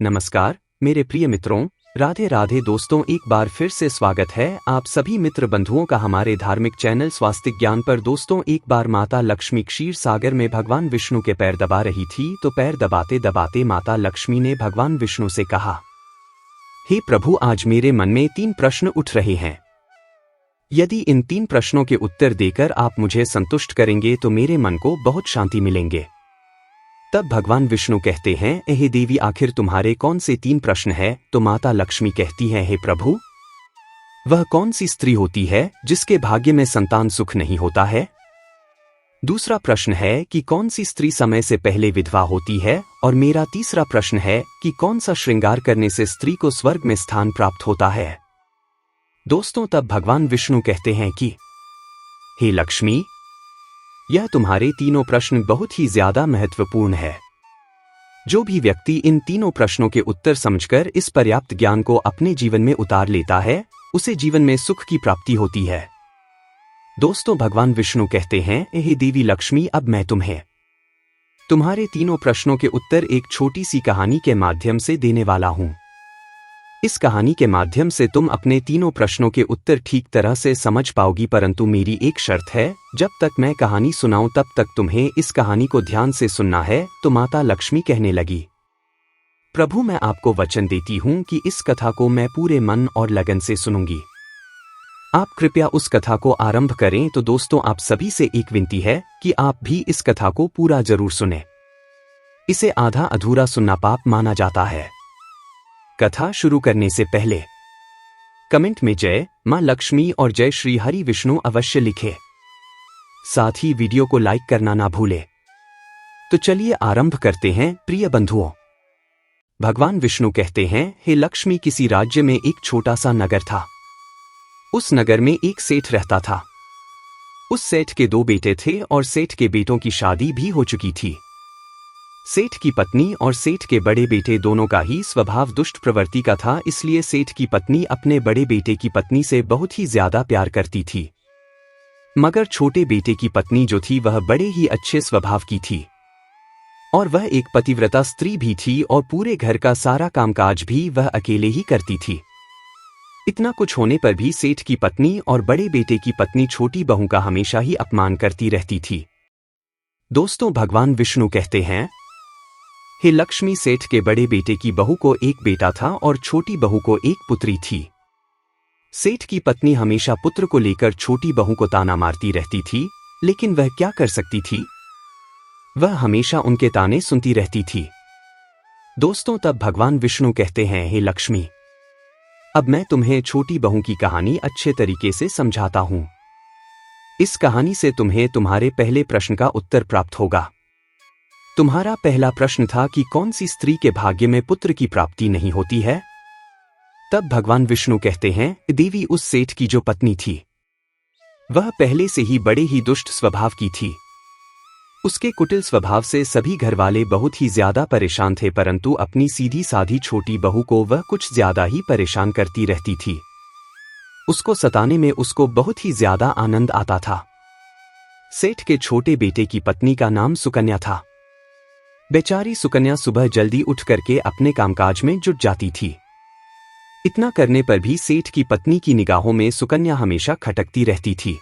नमस्कार मेरे प्रिय मित्रों, राधे राधे दोस्तों। एक बार फिर से स्वागत है आप सभी मित्र बंधुओं का हमारे धार्मिक चैनल स्वास्तिक ज्ञान पर। दोस्तों, एक बार माता लक्ष्मी क्षीर सागर में भगवान विष्णु के पैर दबा रही थी तो पैर दबाते दबाते माता लक्ष्मी ने भगवान विष्णु से कहा, हे प्रभु, आज मेरे मन में 3 प्रश्न उठ रहे हैं। यदि इन 3 प्रश्नों के उत्तर देकर आप मुझे संतुष्ट करेंगे तो मेरे मन को बहुत शांति मिलेंगे। तब भगवान विष्णु कहते हैं, हे देवी, आखिर तुम्हारे कौन से 3 प्रश्न है? तो माता लक्ष्मी कहती है, हे प्रभु, वह कौन सी स्त्री होती है जिसके भाग्य में संतान सुख नहीं होता है? दूसरा प्रश्न है कि कौन सी स्त्री समय से पहले विधवा होती है? और मेरा तीसरा प्रश्न है कि कौन सा श्रृंगार करने से स्त्री को स्वर्ग में स्थान प्राप्त होता है? दोस्तों, तब भगवान विष्णु कहते हैं कि हे लक्ष्मी, यह तुम्हारे तीनों प्रश्न बहुत ही ज्यादा महत्वपूर्ण है। जो भी व्यक्ति इन तीनों प्रश्नों के उत्तर समझकर इस पर्याप्त ज्ञान को अपने जीवन में उतार लेता है, उसे जीवन में सुख की प्राप्ति होती है। दोस्तों, भगवान विष्णु कहते हैं, हे देवी लक्ष्मी, अब मैं तुम्हें तुम्हारे तीनों प्रश्नों के उत्तर एक छोटी सी कहानी के माध्यम से देने वाला हूं। इस कहानी के माध्यम से तुम अपने तीनों प्रश्नों के उत्तर ठीक तरह से समझ पाओगी, परंतु मेरी एक शर्त है, जब तक मैं कहानी सुनाऊं तब तक तुम्हें इस कहानी को ध्यान से सुनना है। तो माता लक्ष्मी कहने लगी, प्रभु, मैं आपको वचन देती हूं कि इस कथा को मैं पूरे मन और लगन से सुनूंगी। आप कृपया उस कथा को आरंभ करें। तो दोस्तों, आप सभी से एक विनती है कि आप भी इस कथा को पूरा जरूर सुने। इसे आधा अधूरा सुनना पाप माना जाता है। कथा शुरू करने से पहले कमेंट में जय मां लक्ष्मी और जय श्री हरि विष्णु अवश्य लिखें। साथ ही वीडियो को लाइक करना ना भूलें। तो चलिए आरंभ करते हैं। प्रिय बंधुओं, भगवान विष्णु कहते हैं, हे लक्ष्मी, किसी राज्य में एक छोटा सा नगर था। उस नगर में एक सेठ रहता था। उस सेठ के 2 बेटे थे और सेठ के बेटों की शादी भी हो चुकी थी। सेठ की पत्नी और सेठ के बड़े बेटे दोनों का ही स्वभाव दुष्ट प्रवृत्ति का था, इसलिए सेठ की पत्नी अपने बड़े बेटे की पत्नी से बहुत ही ज्यादा प्यार करती थी। मगर छोटे बेटे की पत्नी जो थी वह बड़े ही अच्छे स्वभाव की थी और वह एक पतिव्रता स्त्री भी थी और पूरे घर का सारा कामकाज भी वह अकेले ही करती थी। इतना कुछ होने पर भी सेठ की पत्नी और बड़े बेटे की पत्नी छोटी बहू का हमेशा ही अपमान करती रहती थी। दोस्तों, भगवान विष्णु कहते हैं, हे लक्ष्मी, सेठ के बड़े बेटे की बहू को एक बेटा था और छोटी बहू को एक पुत्री थी। सेठ की पत्नी हमेशा पुत्र को लेकर छोटी बहू को ताना मारती रहती थी, लेकिन वह क्या कर सकती थी? वह हमेशा उनके ताने सुनती रहती थी। दोस्तों, तब भगवान विष्णु कहते हैं, हे लक्ष्मी, अब मैं तुम्हें छोटी बहू की कहानी अच्छे तरीके से समझाता हूं। इस कहानी से तुम्हें तुम्हारे पहले प्रश्न का उत्तर प्राप्त होगा। तुम्हारा पहला प्रश्न था कि कौन सी स्त्री के भाग्य में पुत्र की प्राप्ति नहीं होती है? तब भगवान विष्णु कहते हैं, देवी, उस सेठ की जो पत्नी थी वह पहले से ही बड़े ही दुष्ट स्वभाव की थी। उसके कुटिल स्वभाव से सभी घरवाले बहुत ही ज्यादा परेशान थे, परंतु अपनी सीधी साधी छोटी बहू को वह कुछ ज्यादा ही परेशान करती रहती थी। उसको सताने में उसको बहुत ही ज्यादा आनंद आता था। सेठ के छोटे बेटे की पत्नी का नाम सुकन्या था। बेचारी सुकन्या सुबह जल्दी उठ करके अपने कामकाज में जुट जाती थी। इतना करने पर भी सेठ की पत्नी की निगाहों में सुकन्या हमेशा खटकती रहती थी।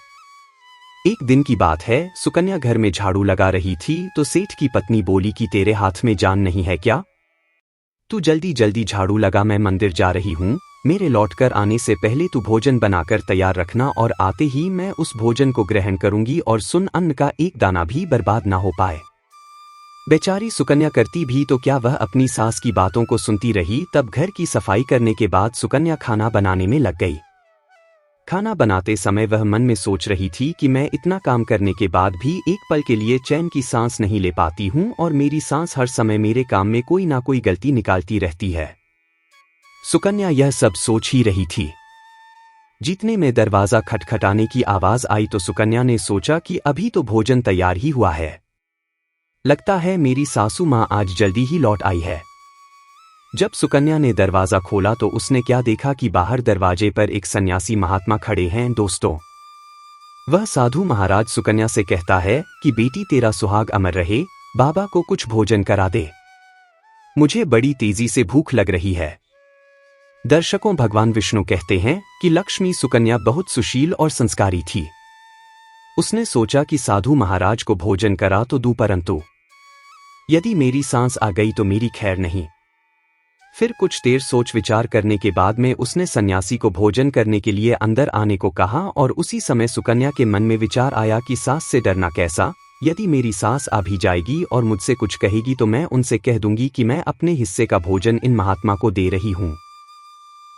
एक दिन की बात है, सुकन्या घर में झाड़ू लगा रही थी तो सेठ की पत्नी बोली कि तेरे हाथ में जान नहीं है क्या? तू जल्दी जल्दी झाड़ू लगा, मैं मंदिर जा रही हूं। मेरे लौटकर आने से पहले तू भोजन बनाकर तैयार रखना और आते ही मैं उस भोजन को ग्रहण करूंगी और सुन, अन्न का एक दाना भी बर्बाद ना हो पाए। बेचारी सुकन्या करती भी तो क्या, वह अपनी सास की बातों को सुनती रही। तब घर की सफाई करने के बाद सुकन्या खाना बनाने में लग गई। खाना बनाते समय वह मन में सोच रही थी कि मैं इतना काम करने के बाद भी एक पल के लिए चैन की सांस नहीं ले पाती हूं और मेरी सांस हर समय मेरे काम में कोई ना कोई गलती निकालती रहती है। सुकन्या यह सब सोच ही रही थी। जितने में दरवाजा खटखटाने की आवाज आई तो सुकन्या ने सोचा कि अभी तो भोजन तैयार ही हुआ है, लगता है मेरी सासू माँ आज जल्दी ही लौट आई है। जब सुकन्या ने दरवाजा खोला तो उसने क्या देखा कि बाहर दरवाजे पर एक सन्यासी महात्मा खड़े हैं। दोस्तों, वह साधु महाराज सुकन्या से कहता है कि बेटी, तेरा सुहाग अमर रहे, बाबा को कुछ भोजन करा दे। मुझे बड़ी तेजी से भूख लग रही है। दर्शकों, भगवान विष्णु कहते हैं कि लक्ष्मी सुकन्या बहुत सुशील और संस्कारी थी। उसने सोचा कि साधु महाराज को भोजन करा तो दूं, परंतु यदि मेरी सांस आ गई तो मेरी खैर नहीं। फिर कुछ देर सोच विचार करने के बाद में उसने सन्यासी को भोजन करने के लिए अंदर आने को कहा और उसी समय सुकन्या के मन में विचार आया कि सास से डरना कैसा, यदि मेरी सास आ भी जाएगी और मुझसे कुछ कहेगी तो मैं उनसे कह दूंगी कि मैं अपने हिस्से का भोजन इन महात्मा को दे रही हूं।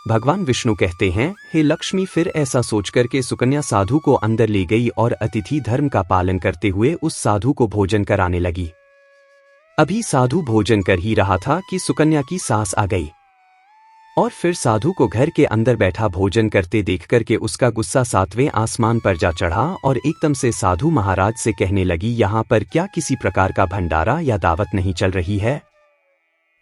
भगवान विष्णु कहते हैं, हे लक्ष्मी। फिर ऐसा सोचकर के सुकन्या साधु को अंदर ले गई और अतिथि धर्म का पालन करते हुए उस साधु को भोजन कराने लगी। अभी साधु भोजन कर ही रहा था कि सुकन्या की सास आ गई और फिर साधु को घर के अंदर बैठा भोजन करते देखकर के उसका गुस्सा 7वें आसमान पर जा चढ़ा और एकदम से साधु महाराज से कहने लगी, यहाँ पर क्या किसी प्रकार का भंडारा या दावत नहीं चल रही है,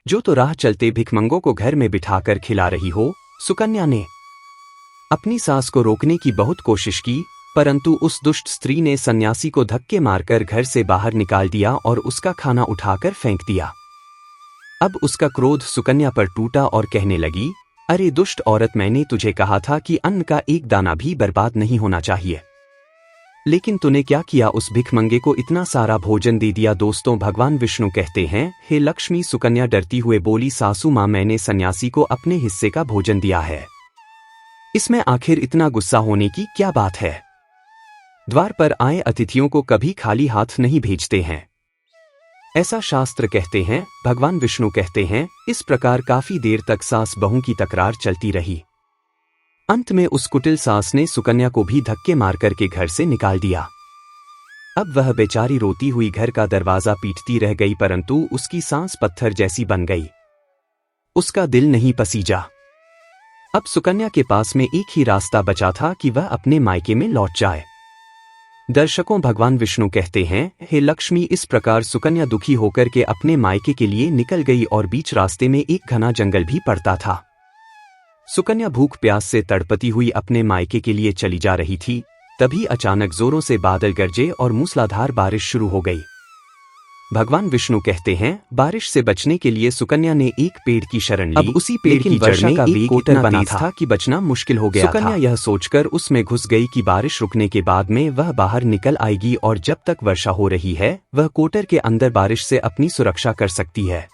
जो तो राह चलते भिखमंगों को घर में बिठाकर खिला रही हो। सुकन्या ने अपनी सास को रोकने की बहुत कोशिश की, परंतु उस दुष्ट स्त्री ने सन्यासी को धक्के मारकर घर से बाहर निकाल दिया और उसका खाना उठाकर फेंक दिया। अब उसका क्रोध सुकन्या पर टूटा और कहने लगी, अरे दुष्ट औरत, मैंने तुझे कहा था कि अन्न का एक दाना भी बर्बाद नहीं होना चाहिए, लेकिन तूने क्या किया, उस भिखमंगे को इतना सारा भोजन दे दिया। दोस्तों, भगवान विष्णु कहते हैं, हे लक्ष्मी। सुकन्या डरती हुए बोली, सासू माँ, मैंने सन्यासी को अपने हिस्से का भोजन दिया है, इसमें आखिर इतना गुस्सा होने की क्या बात है। द्वार पर आए अतिथियों को कभी खाली हाथ नहीं भेजते हैं, ऐसा शास्त्र कहते हैं। भगवान विष्णु कहते हैं, इस प्रकार काफी देर तक सास बहू की तकरार चलती रही। अंत में उस कुटिल सास ने सुकन्या को भी धक्के मार करके घर से निकाल दिया। अब वह बेचारी रोती हुई घर का दरवाजा पीटती रह गई, परंतु उसकी सांस पत्थर जैसी बन गई, उसका दिल नहीं पसीजा। अब सुकन्या के पास में एक ही रास्ता बचा था कि वह अपने मायके में लौट जाए। दर्शकों, भगवान विष्णु कहते हैं, हे लक्ष्मी। इस प्रकार सुकन्या दुखी होकर के अपने मायके के लिए निकल गई और बीच रास्ते में एक घना जंगल भी पड़ता था। सुकन्या भूख प्यास से तड़पती हुई अपने मायके के लिए चली जा रही थी, तभी अचानक जोरों से बादल गरजे और मूसलाधार बारिश शुरू हो गई। भगवान विष्णु कहते हैं, बारिश से बचने के लिए सुकन्या ने एक पेड़ की शरण ली। अब उसी पेड़ की जड़ में एक कोटर बना था कि बचना मुश्किल हो गया। सुकन्या यह सोचकर उसमें घुस गई कि बारिश रुकने के बाद में वह बाहर निकल आएगी और जब तक वर्षा हो रही है वह कोटर के अंदर बारिश से अपनी सुरक्षा कर सकती है।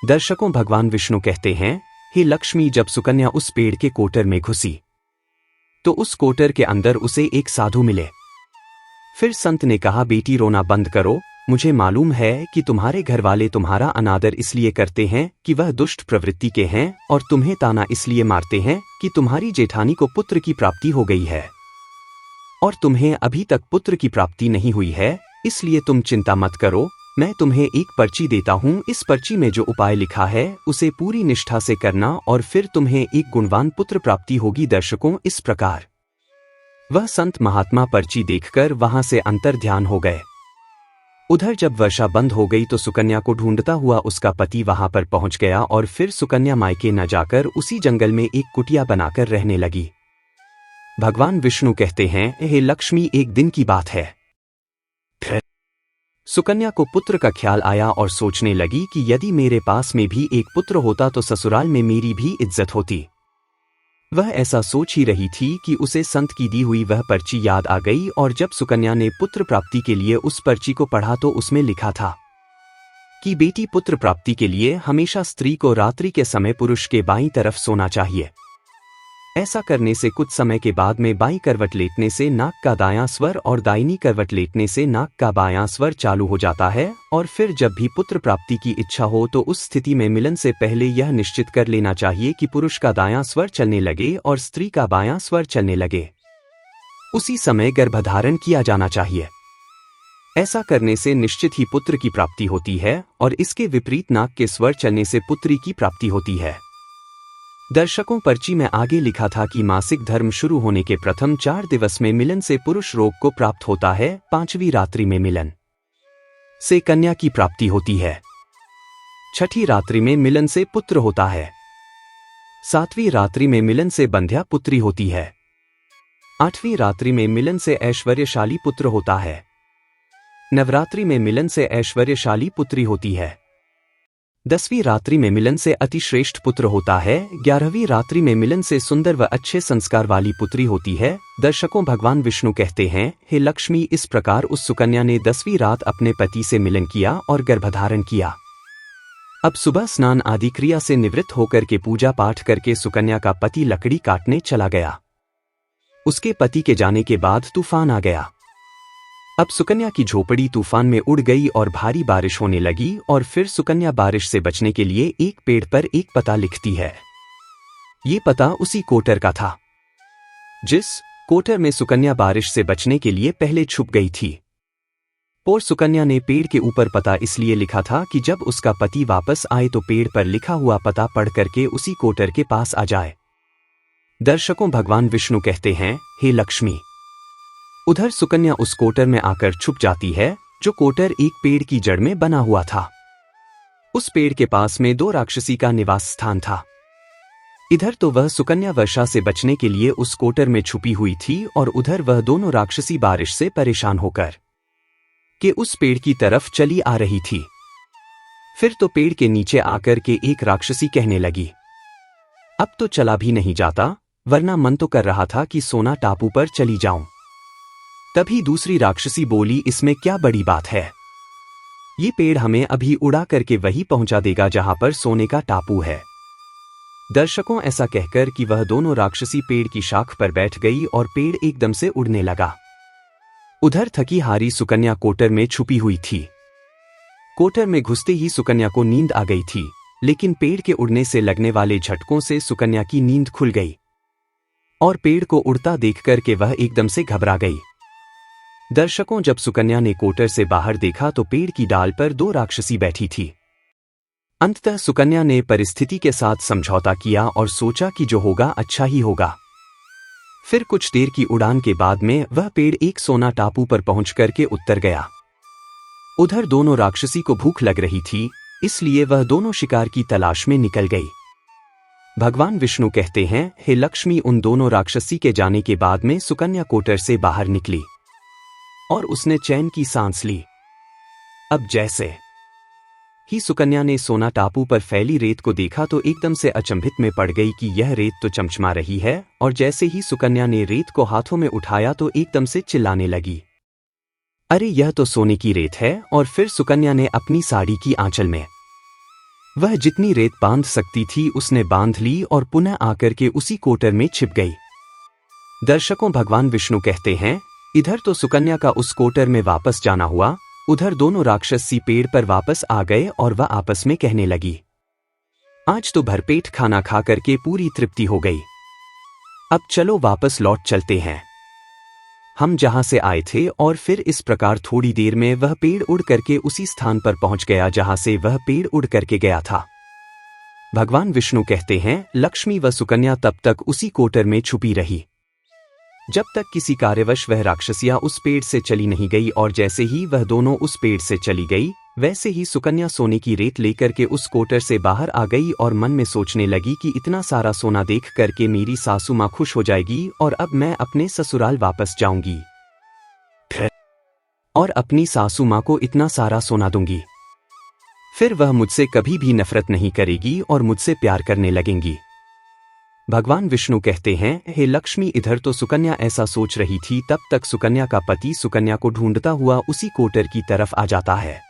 दर्शकों, भगवान विष्णु कहते हैं, हे लक्ष्मी। जब सुकन्या उस पेड़ के कोटर में घुसी तो उस कोटर के अंदर उसे एक साधु मिले। फिर संत ने कहा, बेटी रोना बंद करो, मुझे मालूम है कि तुम्हारे घर वाले तुम्हारा अनादर इसलिए करते हैं कि वह दुष्ट प्रवृत्ति के हैं और तुम्हें ताना इसलिए मारते हैं कि तुम्हारी जेठानी को पुत्र की प्राप्ति हो गई है और तुम्हें अभी तक पुत्र की प्राप्ति नहीं हुई है, इसलिए तुम चिंता मत करो। मैं तुम्हें एक पर्ची देता हूँ, इस पर्ची में जो उपाय लिखा है उसे पूरी निष्ठा से करना और फिर तुम्हें एक गुणवान पुत्र प्राप्ति होगी। दर्शकों, इस प्रकार वह संत महात्मा पर्ची देखकर वहां से अंतर ध्यान हो गए। उधर जब वर्षा बंद हो गई तो सुकन्या को ढूंढता हुआ उसका पति वहां पर पहुंच गया और फिर सुकन्या मायके न जाकर उसी जंगल में एक कुटिया बनाकर रहने लगी। भगवान विष्णु कहते हैं, हे लक्ष्मी। एक दिन की बात है, फिर सुकन्या को पुत्र का ख्याल आया और सोचने लगी कि यदि मेरे पास में भी एक पुत्र होता तो ससुराल में मेरी भी इज्जत होती। वह ऐसा सोच ही रही थी कि उसे संत की दी हुई वह पर्ची याद आ गई और जब सुकन्या ने पुत्र प्राप्ति के लिए उस पर्ची को पढ़ा तो उसमें लिखा था कि बेटी, पुत्र प्राप्ति के लिए हमेशा स्त्री को रात्रि के समय पुरुष के बाईं तरफ सोना चाहिए। ऐसा करने से कुछ समय के बाद में बाईं करवट लेटने से नाक का दायां स्वर और दाहिनी करवट लेटने से नाक का बायां स्वर चालू हो जाता है और फिर जब भी पुत्र प्राप्ति की इच्छा हो तो उस स्थिति में मिलन से पहले यह निश्चित कर लेना चाहिए कि पुरुष का दायां स्वर चलने लगे और स्त्री का बायां स्वर चलने लगे। उसी समय गर्भधारण किया जाना चाहिए। ऐसा करने से निश्चित ही पुत्र की प्राप्ति होती है और इसके विपरीत नाक के स्वर चलने से पुत्री की प्राप्ति होती है। दर्शकों, पर्ची में आगे लिखा था कि मासिक धर्म शुरू होने के प्रथम 4 दिवस में मिलन से पुरुष रोग को प्राप्त होता है, 5वीं रात्रि में मिलन से कन्या की प्राप्ति होती है, 6ठी रात्रि में मिलन से पुत्र होता है, 7वीं रात्रि में मिलन से बंध्या पुत्री होती है, 8वीं रात्रि में मिलन से ऐश्वर्यशाली पुत्र होता है, नवरात्रि में मिलन से ऐश्वर्यशाली पुत्री होती है, 10वीं रात्रि में मिलन से अति श्रेष्ठ पुत्र होता है। 11वीं रात्रि में मिलन से सुंदर व अच्छे संस्कार वाली पुत्री होती है। दर्शकों, भगवान विष्णु कहते हैं, हे लक्ष्मी, इस प्रकार उस सुकन्या ने 10वीं रात अपने पति से मिलन किया और गर्भधारण किया। अब सुबह स्नान आदि क्रिया से निवृत्त होकर के पूजा पाठ करके सुकन्या का पति लकड़ी काटने चला गया। उसके पति के जाने के बाद तूफान आ गया। अब सुकन्या की झोपड़ी तूफान में उड़ गई और भारी बारिश होने लगी। और फिर सुकन्या बारिश से बचने के लिए एक पेड़ पर एक पता लिखती है। ये पता उसी कोटर का था जिस कोटर में सुकन्या बारिश से बचने के लिए पहले छुप गई थी। और सुकन्या ने पेड़ के ऊपर पता इसलिए लिखा था कि जब उसका पति वापस आए तो पेड़ पर लिखा हुआ पता पढ़ करके उसी कोटर के पास आ जाए। दर्शकों, भगवान विष्णु कहते हैं, हे लक्ष्मी। उधर सुकन्या उस कोटर में आकर छुप जाती है, जो कोटर एक पेड़ की जड़ में बना हुआ था। उस पेड़ के पास में 2 राक्षसी का निवास स्थान था। इधर तो वह सुकन्या वर्षा से बचने के लिए उस कोटर में छुपी हुई थी और उधर वह दोनों राक्षसी बारिश से परेशान होकर के उस पेड़ की तरफ चली आ रही थी। फिर तो पेड़ के नीचे आकर के एक राक्षसी कहने लगी, अब तो चला भी नहीं जाता, वरना मन तो कर रहा था कि सोना टापू पर चली जाऊं। तभी दूसरी राक्षसी बोली, इसमें क्या बड़ी बात है, ये पेड़ हमें अभी उड़ा करके वही पहुंचा देगा जहां पर सोने का टापू है। दर्शकों, ऐसा कहकर कि वह दोनों राक्षसी पेड़ की शाख पर बैठ गई और पेड़ एकदम से उड़ने लगा। उधर थकी हारी सुकन्या कोटर में छुपी हुई थी। कोटर में घुसते ही सुकन्या को नींद आ गई थी, लेकिन पेड़ के उड़ने से लगने वाले झटकों से सुकन्या की नींद खुल गई और पेड़ को उड़ता देखकर के वह एकदम से घबरा गई। दर्शकों, जब सुकन्या ने कोटर से बाहर देखा तो पेड़ की डाल पर 2 राक्षसी बैठी थी। अंततः सुकन्या ने परिस्थिति के साथ समझौता किया और सोचा कि जो होगा अच्छा ही होगा। फिर कुछ देर की उड़ान के बाद में वह पेड़ एक सोना टापू पर पहुंच करके उतर गया। उधर दोनों राक्षसी को भूख लग रही थी, इसलिए वह दोनों शिकार की तलाश में निकल गई। भगवान विष्णु कहते हैं, हे लक्ष्मी, उन दोनों राक्षसी के जाने के बाद में सुकन्या कोटर से बाहर निकली और उसने चैन की सांस ली। अब जैसे ही सुकन्या ने सोना टापू पर फैली रेत को देखा तो एकदम से अचंभित में पड़ गई कि यह रेत तो चमचमा रही है। और जैसे ही सुकन्या ने रेत को हाथों में उठाया तो एकदम से चिल्लाने लगी, अरे यह तो सोने की रेत है। और फिर सुकन्या ने अपनी साड़ी की आंचल में वह जितनी रेत बांध सकती थी उसने बांध ली और पुनः आकर के उसी कोटर में छिप गई। दर्शकों, भगवान विष्णु कहते हैं, इधर तो सुकन्या का उस कोटर में वापस जाना हुआ, उधर दोनों राक्षसी पेड़ पर वापस आ गए और वह आपस में कहने लगी, आज तो भरपेट खाना खा करके पूरी तृप्ति हो गई, अब चलो वापस लौट चलते हैं हम जहां से आए थे। और फिर इस प्रकार थोड़ी देर में वह पेड़ उड़ करके उसी स्थान पर पहुंच गया जहां से वह पेड़ उड़ करके गया था। भगवान विष्णु कहते हैं, लक्ष्मी व सुकन्या तब तक उसी कोटर में छुपी रही जब तक किसी कार्यवश वह राक्षसिया उस पेड़ से चली नहीं गई। और जैसे ही वह दोनों उस पेड़ से चली गई, वैसे ही सुकन्या सोने की रेत लेकर के उस कोटर से बाहर आ गई और मन में सोचने लगी कि इतना सारा सोना देख करके मेरी सासू माँ खुश हो जाएगी और अब मैं अपने ससुराल वापस जाऊंगी और अपनी सासू माँ को इतना सारा सोना दूंगी। फिर वह मुझसे कभी भी नफरत नहीं करेगी और मुझसे प्यार करने लगेंगी। भगवान विष्णु कहते हैं, हे लक्ष्मी, इधर तो सुकन्या ऐसा सोच रही थी, तब तक सुकन्या का पति सुकन्या को ढूंढता हुआ उसी कोटर की तरफ आ जाता है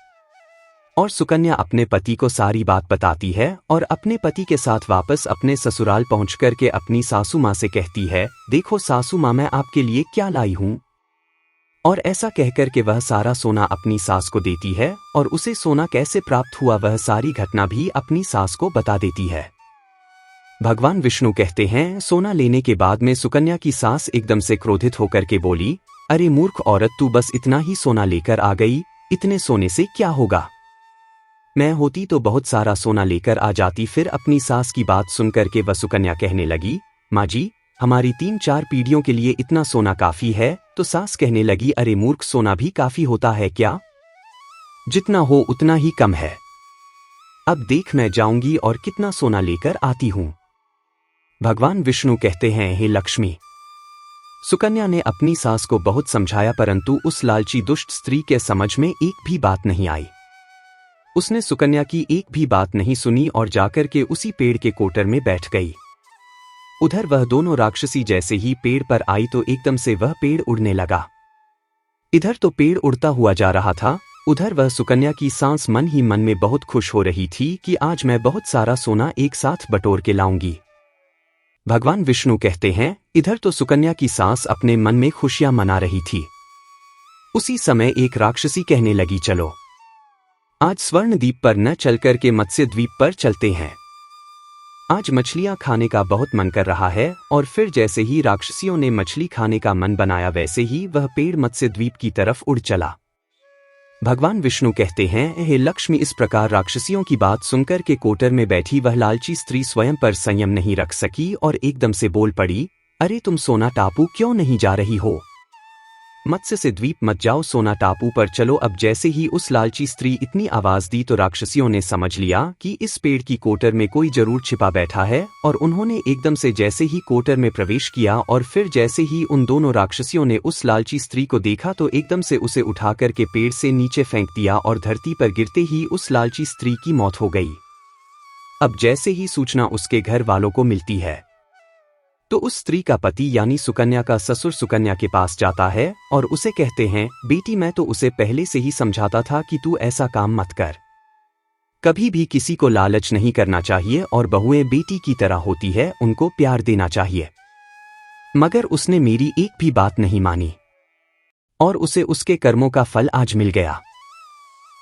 और सुकन्या अपने पति को सारी बात बताती है और अपने पति के साथ वापस अपने ससुराल पहुंच करके अपनी सासू माँ से कहती है, देखो सासू माँ, मैं आपके लिए क्या लाई हूं। और ऐसा कहकर के वह सारा सोना अपनी सास को देती है और उसे सोना कैसे प्राप्त हुआ वह सारी घटना भी अपनी सास को बता देती है। भगवान विष्णु कहते हैं, सोना लेने के बाद में सुकन्या की सास एकदम से क्रोधित होकर के बोली, अरे मूर्ख औरत, तू बस इतना ही सोना लेकर आ गई, इतने सोने से क्या होगा, मैं होती तो बहुत सारा सोना लेकर आ जाती। फिर अपनी सास की बात सुनकर के वह सुकन्या कहने लगी, माँ जी, हमारी 3-4 पीढ़ियों के लिए इतना सोना काफी है। तो सास कहने लगी, अरे मूर्ख, सोना भी काफी होता है क्या, जितना हो उतना ही कम है। अब देख, मैं जाऊंगी और कितना सोना लेकर आती हूं। भगवान विष्णु कहते हैं, हे लक्ष्मी। सुकन्या ने अपनी सास को बहुत समझाया, परंतु उस लालची दुष्ट स्त्री के समझ में एक भी बात नहीं आई। उसने सुकन्या की एक भी बात नहीं सुनी और जाकर के उसी पेड़ के कोटर में बैठ गई। उधर वह दोनों राक्षसी जैसे ही पेड़ पर आई तो एकदम से वह पेड़ उड़ने लगा। इधर तो पेड़ उड़ता हुआ जा रहा था, उधर वह सुकन्या की सांस मन ही मन में बहुत खुश हो रही थी कि आज मैं बहुत सारा सोना एक साथ बटोर के लाऊंगी। भगवान विष्णु कहते हैं, इधर तो सुकन्या की सांस अपने मन में खुशियां मना रही थी। उसी समय एक राक्षसी कहने लगी, चलो आज स्वर्ण द्वीप पर न चलकर के मत्स्य द्वीप पर चलते हैं। आज मछलियां खाने का बहुत मन कर रहा है। और फिर जैसे ही राक्षसियों ने मछली खाने का मन बनाया वैसे ही वह पेड़ मत्स्य द्वीप की तरफ उड़ चला। भगवान विष्णु कहते हैं, हे लक्ष्मी, इस प्रकार राक्षसियों की बात सुनकर के कोटर में बैठी वह लालची स्त्री स्वयं पर संयम नहीं रख सकी और एकदम से बोल पड़ी, अरे तुम सोना टापू क्यों नहीं जा रही हो? मत्स्य से द्वीप मत जाओ, सोना टापू पर चलो। अब जैसे ही उस लालची स्त्री इतनी आवाज दी तो राक्षसियों ने समझ लिया कि इस पेड़ की कोटर में कोई जरूर छिपा बैठा है और उन्होंने एकदम से जैसे ही कोटर में प्रवेश किया और फिर जैसे ही उन दोनों राक्षसियों ने उस लालची स्त्री को देखा तो एकदम से उसे उठाकर के पेड़ से नीचे फेंक दिया और धरती पर गिरते ही उस लालची स्त्री की मौत हो गई। अब जैसे ही सूचना उसके घर वालों को मिलती है तो उस स्त्री का पति यानी सुकन्या का ससुर सुकन्या के पास जाता है और उसे कहते हैं, बेटी मैं तो उसे पहले से ही समझाता था कि तू ऐसा काम मत कर। कभी भी किसी को लालच नहीं करना चाहिए और बहुएं बेटी की तरह होती है, उनको प्यार देना चाहिए। मगर उसने मेरी एक भी बात नहीं मानी और उसे उसके कर्मों का फल आज मिल गया।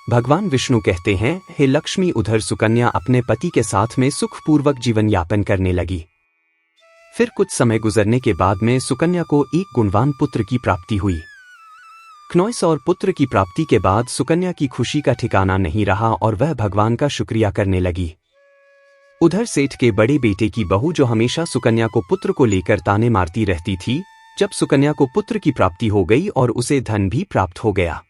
भगवान विष्णु कहते हैं, हे लक्ष्मी, उधर सुकन्या अपने पति के साथ में सुखपूर्वक जीवन यापन करने लगी। फिर कुछ समय गुजरने के बाद में सुकन्या को एक गुणवान पुत्र की प्राप्ति हुई। खनौस और पुत्र की प्राप्ति के बाद सुकन्या की खुशी का ठिकाना नहीं रहा और वह भगवान का शुक्रिया करने लगी। उधर सेठ के बड़े बेटे की बहू जो हमेशा सुकन्या को पुत्र को लेकर ताने मारती रहती थी, जब सुकन्या को पुत्र की प्राप्ति हो गई और उसे धन भी प्राप्त हो गया।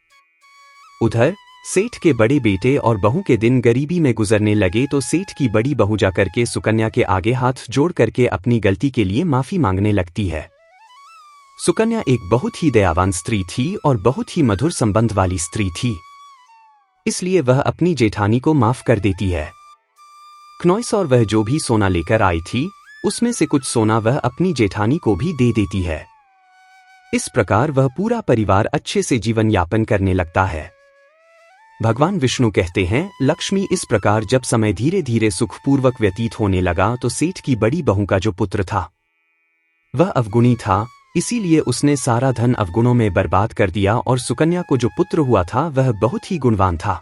उधर सेठ के बड़े बेटे और बहू के दिन गरीबी में गुजरने लगे तो सेठ की बड़ी बहू जाकर के सुकन्या के आगे हाथ जोड़ करके अपनी गलती के लिए माफी मांगने लगती है। सुकन्या एक बहुत ही दयावान स्त्री थी और बहुत ही मधुर संबंध वाली स्त्री थी, इसलिए वह अपनी जेठानी को माफ कर देती है। खनौस और वह जो भी सोना लेकर आई थी उसमें से कुछ सोना वह अपनी जेठानी को भी दे देती है। इस प्रकार वह पूरा परिवार अच्छे से जीवन यापन करने लगता है। भगवान विष्णु कहते हैं, लक्ष्मी, इस प्रकार जब समय धीरे धीरे सुखपूर्वक व्यतीत होने लगा तो सेठ की बड़ी बहू का जो पुत्र था वह अवगुणी था, इसीलिए उसने सारा धन अवगुणों में बर्बाद कर दिया और सुकन्या को जो पुत्र हुआ था वह बहुत ही गुणवान था।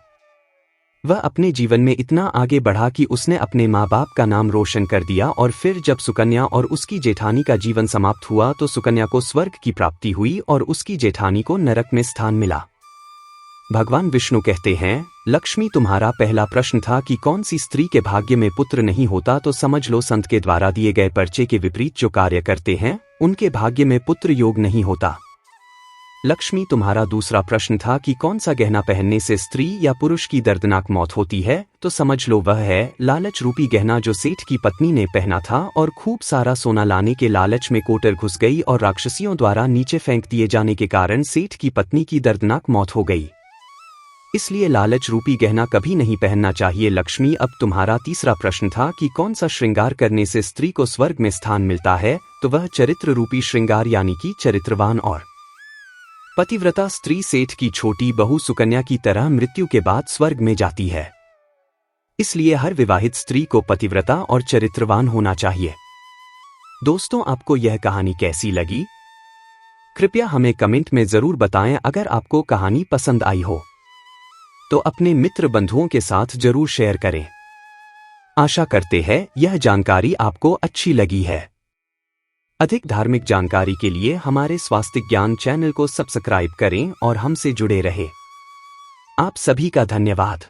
वह अपने जीवन में इतना आगे बढ़ा कि उसने अपने माँ बाप का नाम रोशन कर दिया और फिर जब सुकन्या और उसकी जेठानी का जीवन समाप्त हुआ तो सुकन्या को स्वर्ग की प्राप्ति हुई और उसकी जेठानी को नरक में स्थान मिला। भगवान विष्णु कहते हैं, लक्ष्मी, तुम्हारा पहला प्रश्न था कि कौन सी स्त्री के भाग्य में पुत्र नहीं होता, तो समझ लो संत के द्वारा दिए गए पर्चे के विपरीत जो कार्य करते हैं उनके भाग्य में पुत्र योग नहीं होता। लक्ष्मी, तुम्हारा दूसरा प्रश्न था कि कौन सा गहना पहनने से स्त्री या पुरुष की दर्दनाक मौत होती है, तो समझ लो वह है लालच रूपी गहना जो सेठ की पत्नी ने पहना था और खूब सारा सोना लाने के लालच में कोटर घुस गई और राक्षसियों द्वारा नीचे फेंक दिए जाने के कारण सेठ की पत्नी की दर्दनाक मौत हो गई, इसलिए लालच रूपी गहना कभी नहीं पहनना चाहिए। लक्ष्मी, अब तुम्हारा तीसरा प्रश्न था कि कौन सा श्रृंगार करने से स्त्री को स्वर्ग में स्थान मिलता है, तो वह चरित्र रूपी श्रृंगार यानी कि चरित्रवान और पतिव्रता स्त्री सेठ की छोटी बहू सुकन्या की तरह मृत्यु के बाद स्वर्ग में जाती है। इसलिए हर विवाहित स्त्री को पतिव्रता और चरित्रवान होना चाहिए। दोस्तों, आपको यह कहानी कैसी लगी? कृपया हमें कमेंट में जरूर बताएं। अगर आपको कहानी पसंद आई हो तो अपने मित्र बंधुओं के साथ जरूर शेयर करें। आशा करते हैं यह जानकारी आपको अच्छी लगी है। अधिक धार्मिक जानकारी के लिए हमारे स्वास्तिक ज्ञान चैनल को सब्सक्राइब करें और हमसे जुड़े रहें। आप सभी का धन्यवाद।